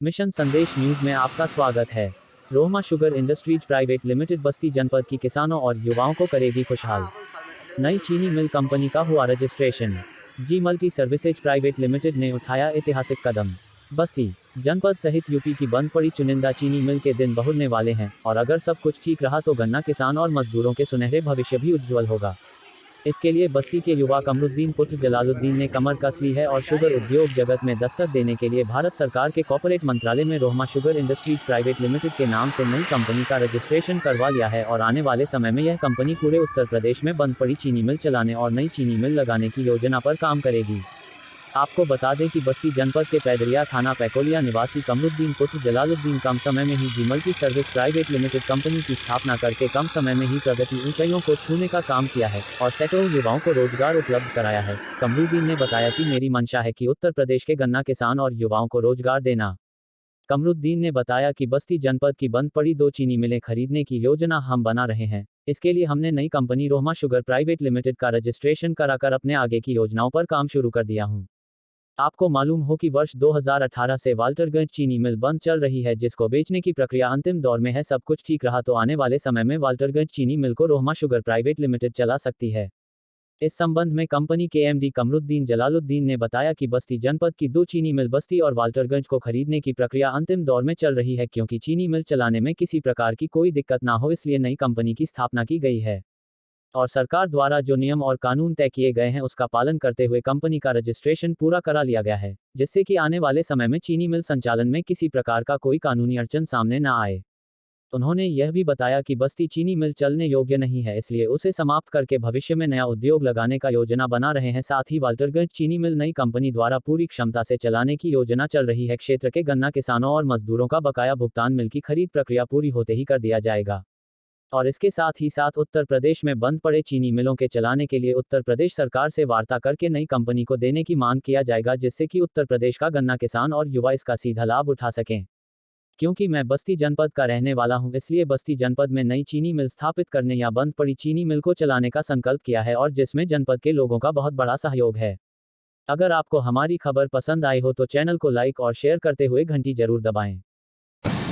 Mission संदेश news में आपका स्वागत है। रोहमा शुगर इंडस्ट्रीज प्राइवेट लिमिटेड बस्ती जनपद की किसानों और युवाओं को करेगी खुशहाल। नई चीनी मिल कंपनी का हुआ रजिस्ट्रेशन। जी मल्टी सर्विसेज प्राइवेट लिमिटेड ने उठाया ऐतिहासिक कदम। बस्ती जनपद सहित यूपी की बंद पड़ी चुनिंदा चीनी मिल के दिन बहुरने वाले हैं और अगर सब कुछ ठीक रहा तो गन्ना किसान और मजदूरों के सुनहरे भविष्य भी उज्जवल होगा। इसके लिए बस्ती के युवा कमरुद्दीन पुत्र जलालुद्दीन ने कमर कस ली है और शुगर उद्योग जगत में दस्तक देने के लिए भारत सरकार के कॉर्पोरेट मंत्रालय में रोहमा शुगर इंडस्ट्रीज प्राइवेट लिमिटेड के नाम से नई कंपनी का रजिस्ट्रेशन करवा लिया है और आने वाले समय में यह कंपनी पूरे उत्तर प्रदेश में बंद पड़ी चीनी मिल चलाने और नई चीनी मिल लगाने की योजना पर काम करेगी। आपको बता दें कि बस्ती जनपद के पैदरिया थाना पैकोलिया निवासी कमरुद्दीन पुत्र जलालुद्दीन कम समय में ही G multi service private limited company की स्थापना करके कम समय में ही प्रगति ऊंचाइयों को छूने का काम किया है और सैकड़ों युवाओं को रोजगार उपलब्ध कराया है। कमरुद्दीन ने बताया कि मेरी मंशा है कि उत्तर प्रदेश के गन्ना किसान और युवाओं को रोजगार देना। कमरुद्दीन ने बताया कि बस्ती जनपद की बंद पड़ी 2 चीनी मिलें खरीदने की योजना हम बना रहे हैं। इसके लिए हमने नई कंपनी रोहमा शुगर प्राइवेट लिमिटेड का रजिस्ट्रेशन कराकर अपने आगे की योजनाओं पर काम शुरू कर दिया हूं। आपको मालूम हो कि वर्ष 2018 से वाल्टरगंज चीनी मिल बंद चल रही है जिसको बेचने की प्रक्रिया अंतिम दौर में है। सब कुछ ठीक रहा तो आने वाले समय में वाल्टरगंज चीनी मिल को रोहमा शुगर प्राइवेट लिमिटेड चला सकती है। इस संबंध में कंपनी के एमडी कमरुद्दीन जलालुद्दीन ने बताया कि बस्ती जनपद की 2 चीनी मिल बस्ती और वाल्टरगंज को खरीदने की प्रक्रिया अंतिम दौर में चल रही है क्योंकि चीनी मिल चलाने में किसी प्रकार की कोई दिक्कत ना हो इसलिए नई कंपनी की स्थापना की गई है और सरकार द्वारा जो नियम और कानून तय किए गए हैं उसका पालन करते हुए कंपनी का रजिस्ट्रेशन पूरा करा लिया गया है जिससे कि आने वाले समय में चीनी मिल संचालन में किसी प्रकार का कोई कानूनी अड़चन सामने न आए। उन्होंने यह भी बताया कि बस्ती चीनी मिल चलने योग्य नहीं है इसलिए उसे समाप्त करके भविष्य में नया उद्योग लगाने का योजना बना रहे हैं। साथ ही वाल्टरगंज चीनी मिल नई कंपनी द्वारा पूरी क्षमता से चलाने की योजना चल रही है। क्षेत्र के गन्ना किसानों और मजदूरों का बकाया भुगतान मिल की खरीद प्रक्रिया पूरी होते ही कर दिया जाएगा और इसके साथ ही साथ उत्तर प्रदेश में बंद पड़े चीनी मिलों के चलाने के लिए उत्तर प्रदेश सरकार से वार्ता करके नई कंपनी को देने की मांग किया जाएगा जिससे कि उत्तर प्रदेश का गन्ना किसान और युवा इसका सीधा लाभ उठा सकें। क्योंकि मैं बस्ती जनपद का रहने वाला हूं इसलिए बस्ती जनपद में नई चीनी मिल स्थापित करने या बंद पड़ी चीनी मिल को चलाने का संकल्प किया है और जिसमें जनपद के लोगों का बहुत बड़ा सहयोग है। अगर आपको हमारी खबर पसंद आई हो तो चैनल को लाइक और शेयर करते हुए घंटी जरूर दबाएं।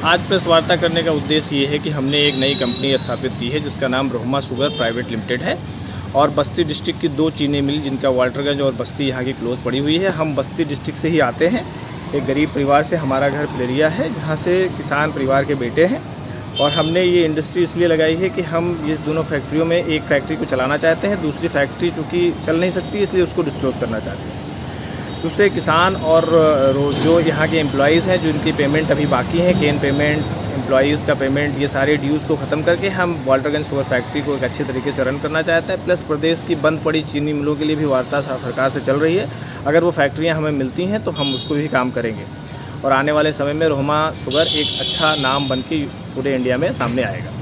आज प्रेस वार्ता करने का उद्देश्य ये है कि हमने एक नई कंपनी स्थापित की है जिसका नाम रोहमा शुगर प्राइवेट लिमिटेड है और बस्ती डिस्ट्रिक्ट की 2 चीनी मिल जिनका वाल्टरगंज और बस्ती यहाँ की क्लोज पड़ी हुई है। हम बस्ती डिस्ट्रिक्ट से ही आते हैं, एक गरीब परिवार से। हमारा घर पिलरिया है जहाँ से किसान परिवार के बेटे हैं और हमने ये इंडस्ट्री इसलिए लगाई है कि हम इस दोनों फैक्ट्रियों में एक फैक्ट्री को चलाना चाहते हैं, दूसरी फैक्ट्री चूँकि चल नहीं सकती इसलिए उसको डिस्क्लोज करना चाहते हैं। दूसरे किसान और जो यहाँ के एम्प्लॉयज़ हैं जिनकी पेमेंट अभी बाकी है, केन पेमेंट, एम्प्लॉयज़ का पेमेंट, ये सारे ड्यूज़ को ख़त्म करके हम वाल्टरगंज शुगर फैक्ट्री को एक अच्छे तरीके से रन करना चाहते हैं। प्लस प्रदेश की बंद पड़ी चीनी मिलों के लिए भी वार्ता सरकार से चल रही है। अगर वो फैक्ट्रियाँ हमें मिलती हैं तो हम उसको भी काम करेंगे और आने वाले समय में रोहमा शुगर एक अच्छा नाम बन के पूरे इंडिया में सामने आएगा।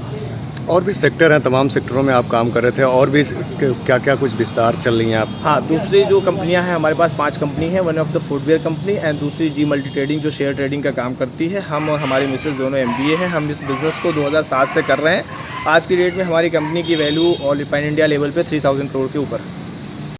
और भी सेक्टर हैं, तमाम सेक्टरों में आप काम कर रहे थे और भी क्या क्या कुछ विस्तार चल रही हैं आप? हाँ, दूसरी जो कंपनियां हैं हमारे पास 5 कंपनी है। One of the footwear company and दूसरी जी मल्टी ट्रेडिंग जो शेयर ट्रेडिंग का काम करती है। हम और हमारी मिसेज दोनों MBA हैं। हम इस बिज़नेस को 2007 से कर रहे हैं। आज की डेट में हमारी कंपनी की value all pan India level पे 3000 करोड़ के ऊपर है।